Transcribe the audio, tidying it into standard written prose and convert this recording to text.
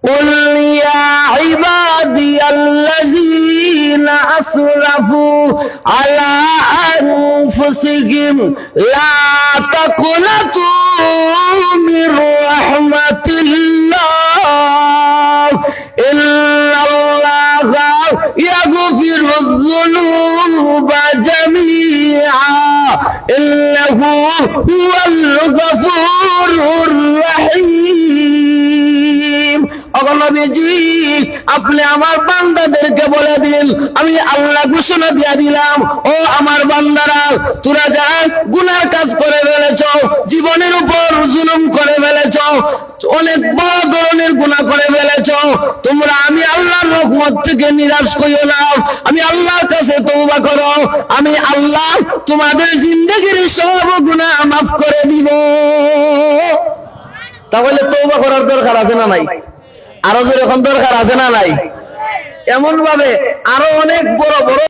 قل يا عبادي الذين أسرفوا على أنفسهم لا تقنطوا من رحمة الله إن الله يغفر الذنوب جميعا إنه هو الغفور الرحيم নবীজি আপনি আমার বান্দাদেরকে বলে দিন আমি আল্লাহ ঘোষণা দিয়ে দিলাম ও আমার বান্দারা তোরা যা গুনাহ কাজ করে ফেলেছো জীবনের উপর জুলুম করে ফেলেছো অনেক বড় ধরনের গুনাহ করে ফেলেছো তোমরা আমি আল্লাহর রহমত থেকে নিরাশ হইও না আমি আল্লাহর কাছে তওবা করো আমি আল্লাহ তোমাদের জিন্দেগীর সব গুনাহ মাফ করে দিব তাহলে তওবা করার দরকার আছে না নাই আরো যেরকম দরকার আছে না নাই এমন ভাবে আরো অনেক বড় বড়